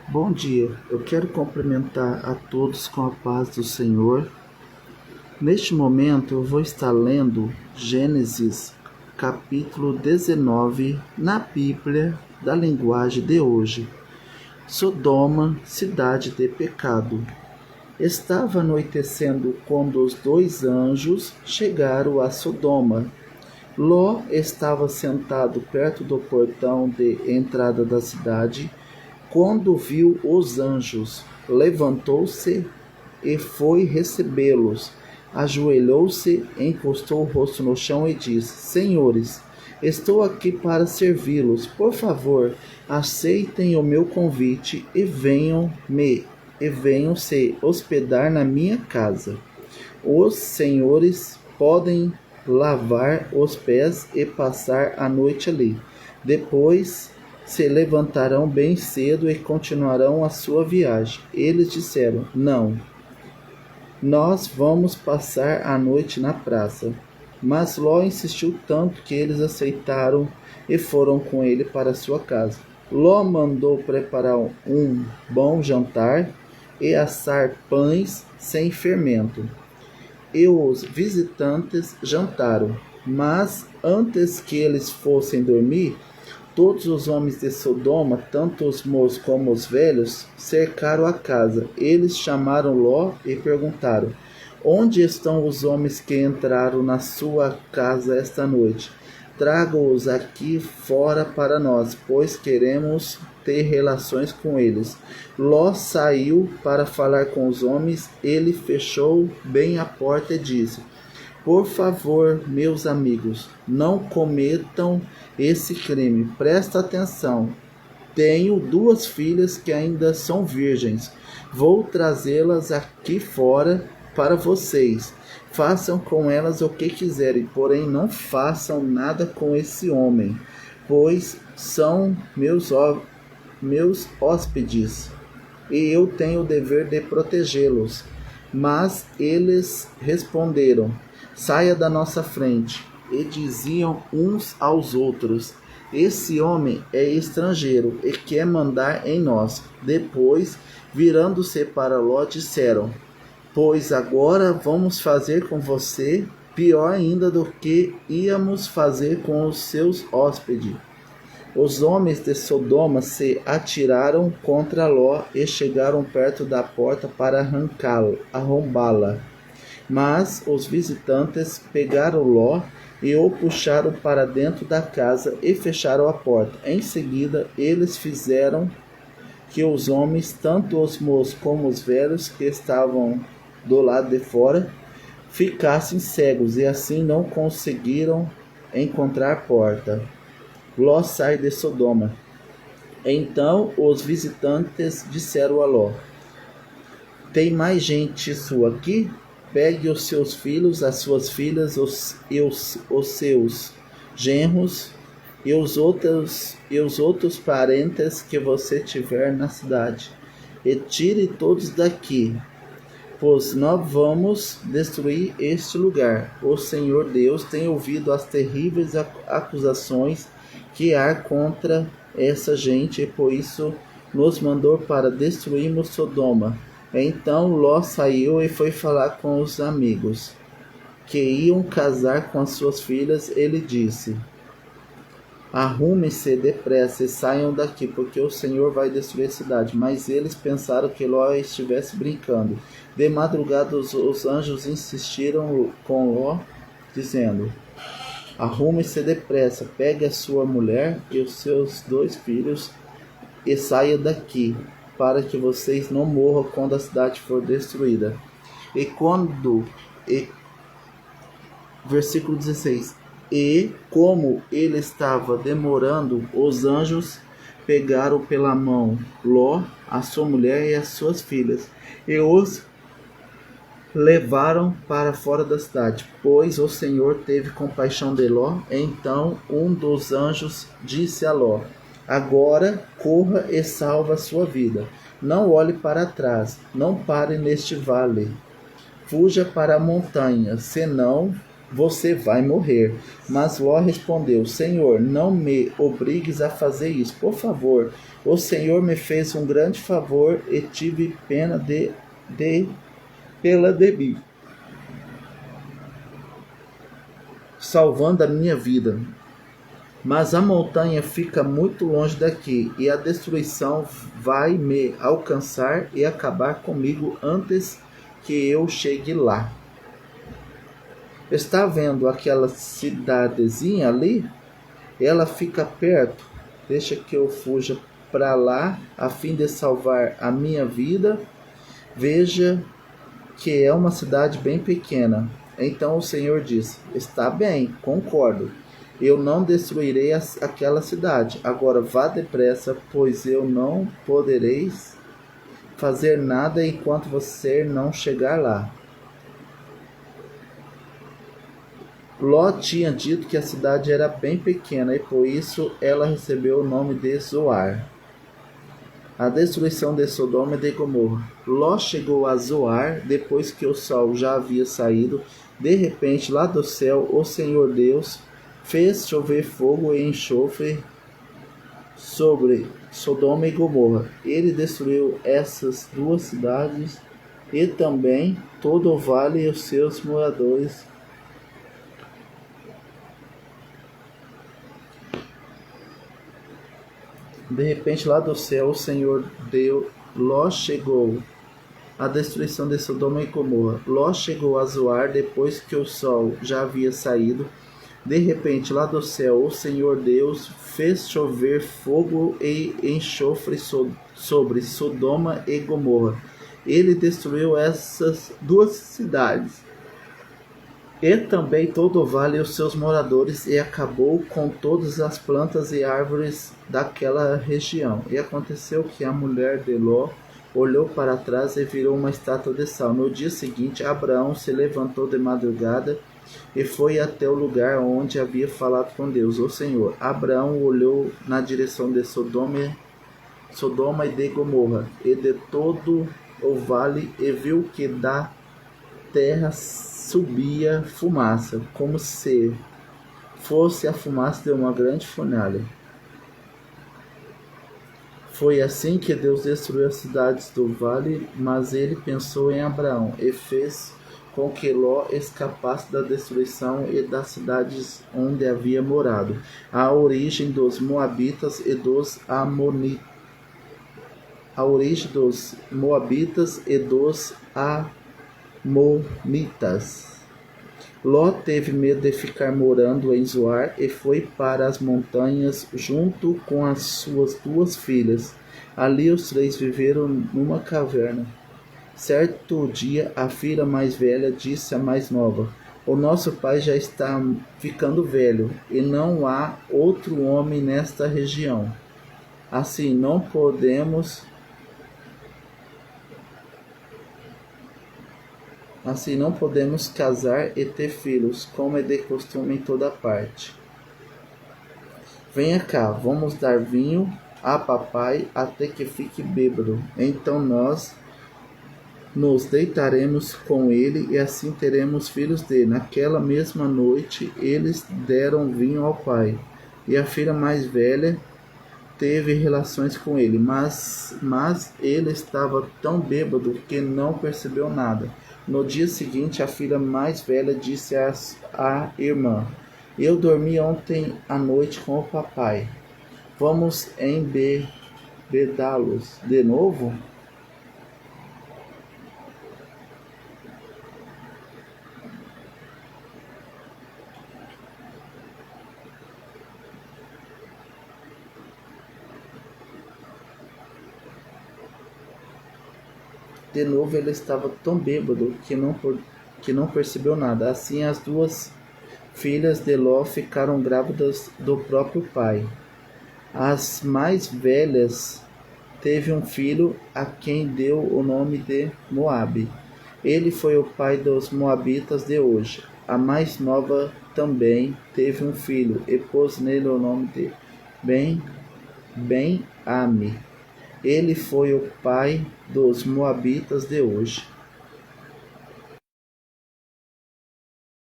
Bom dia, eu quero cumprimentar a todos com a paz do Senhor. Neste momento eu vou estar lendo Gênesis capítulo 19 na Bíblia da linguagem de hoje. Sodoma, cidade de pecado. Estava anoitecendo quando os dois anjos chegaram a Sodoma. Ló estava sentado perto do portão de entrada da cidade. Quando viu os anjos, levantou-se e foi recebê-los. Ajoelhou-se, encostou o rosto no chão e disse: Senhores, estou aqui para servi-los. Por favor, aceitem o meu convite e venham se hospedar na minha casa. Os senhores podem lavar os pés e passar a noite ali. Depois se levantarão bem cedo e continuarão a sua viagem. Eles disseram: Não, nós vamos passar a noite na praça. Mas Ló insistiu tanto que eles aceitaram e foram com ele para sua casa. Ló mandou preparar um bom jantar e assar pães sem fermento. E os visitantes jantaram. Mas antes que eles fossem dormir, todos os homens de Sodoma, tanto os moços como os velhos, cercaram a casa. Eles chamaram Ló e perguntaram: Onde estão os homens que entraram na sua casa esta noite? Traga-os aqui fora para nós, pois queremos ter relações com eles. Ló saiu para falar com os homens. Ele fechou bem a porta e disse: Por favor, meus amigos, não cometam esse crime. Presta atenção. Tenho duas filhas que ainda são virgens. Vou trazê-las aqui fora para vocês. Façam com elas o que quiserem, porém não façam nada com esse homem, pois são meus hóspedes e eu tenho o dever de protegê-los. Mas eles responderam: Saia da nossa frente. E diziam uns aos outros: Esse homem é estrangeiro e quer mandar em nós. Depois, virando-se para Ló, disseram: Pois agora vamos fazer com você pior ainda do que íamos fazer com os seus hóspedes. Os homens de Sodoma se atiraram contra Ló e chegaram perto da porta para arrombá-la. Mas os visitantes pegaram Ló e o puxaram para dentro da casa e fecharam a porta. Em seguida, eles fizeram que os homens, tanto os moços como os velhos que estavam do lado de fora, ficassem cegos e assim não conseguiram encontrar a porta. Ló sai de Sodoma. Então os visitantes disseram a Ló: Tem mais gente sua aqui? Pegue os seus filhos, as suas filhas, os seus genros e os outros parentes que você tiver na cidade, e tire todos daqui, pois nós vamos destruir este lugar. O Senhor Deus tem ouvido as terríveis acusações que há contra essa gente, e por isso nos mandou para destruirmos Sodoma. Então Ló saiu e foi falar com os amigos que iam casar com as suas filhas. Ele disse: Arrumem-se depressa e saiam daqui, porque o Senhor vai destruir a cidade. Mas eles pensaram que Ló estivesse brincando. De madrugada os anjos insistiram com Ló, dizendo: Arrume-se depressa, pegue a sua mulher e os seus 2 filhos e saia daqui, para que vocês não morram quando a cidade for destruída. Versículo 16. E como ele estava demorando, os anjos pegaram pela mão Ló, a sua mulher e as suas filhas, e os levaram para fora da cidade, pois o Senhor teve compaixão de Ló. Então um dos anjos disse a Ló: Agora corra e salva a sua vida. Não olhe para trás, não pare neste vale. Fuja para a montanha, senão você vai morrer. Mas Ló respondeu: Senhor, não me obrigues a fazer isso, por favor. O Senhor me fez um grande favor e tive pena pela de mim, salvando a minha vida. Mas a montanha fica muito longe daqui, e a destruição vai me alcançar e acabar comigo antes que eu chegue lá. Está vendo aquela cidadezinha ali? Ela fica perto. Deixa que eu fuja para lá a fim de salvar a minha vida. Veja que é uma cidade bem pequena. Então o Senhor disse: Está bem, concordo. Eu não destruirei aquela cidade. Agora vá depressa, pois eu não podereis fazer nada enquanto você não chegar lá. Ló tinha dito que a cidade era bem pequena e por isso ela recebeu o nome de Zoar. A destruição de Sodoma e de Gomorra. Ló chegou a Zoar depois que o sol já havia saído. De repente, lá do céu, o Senhor Deus fez chover fogo e enxofre sobre Sodoma e Gomorra. Ele destruiu essas duas cidades e também todo o vale e os seus moradores. De repente, lá do céu, o Senhor deu. Ló chegou à destruição de Sodoma e Gomorra. Ló chegou a Zoar depois que o sol já havia saído. De repente, lá do céu, o Senhor Deus fez chover fogo e enxofre sobre Sodoma e Gomorra. Ele destruiu essas duas cidades e também todo o vale e os seus moradores, e acabou com todas as plantas e árvores daquela região. E aconteceu que a mulher de Ló olhou para trás e virou uma estátua de sal. No dia seguinte, Abraão se levantou de madrugada e foi até o lugar onde havia falado com Deus, o Senhor. Abraão olhou na direção de Sodoma e de Gomorra e de todo o vale e viu que da terra subia fumaça, como se fosse a fumaça de uma grande fornalha. Foi assim que Deus destruiu as cidades do vale, mas ele pensou em Abraão e fez com que Ló escapasse da destruição e das cidades onde havia morado, a origem dos Moabitas e dos Amonitas. A origem dos Moabitas e dos Amonitas. Ló teve medo de ficar morando em Zoar e foi para as montanhas junto com as suas duas filhas. Ali os três viveram numa caverna. Certo dia, a filha mais velha disse à mais nova: O nosso pai já está ficando velho e não há outro homem nesta região. Assim não podemos casar e ter filhos, como é de costume em toda parte. Venha cá, vamos dar vinho a papai até que fique bêbado. Então nós nos deitaremos com ele e assim teremos filhos dele. Naquela mesma noite eles deram vinho ao pai, e a filha mais velha teve relações com ele, mas ele estava tão bêbado que não percebeu nada. No dia seguinte, a filha mais velha disse à irmã: Eu dormi ontem à noite com o papai. Vamos embebedá-los de novo? De novo ele estava tão bêbado que não percebeu nada. Assim as duas filhas de Ló ficaram grávidas do próprio pai. As mais velhas teve um filho a quem deu o nome de Moabe. Ele foi o pai dos Moabitas de hoje. A mais nova também teve um filho e pôs nele o nome de Ben-Ami. Ele foi o pai dos Moabitas de hoje.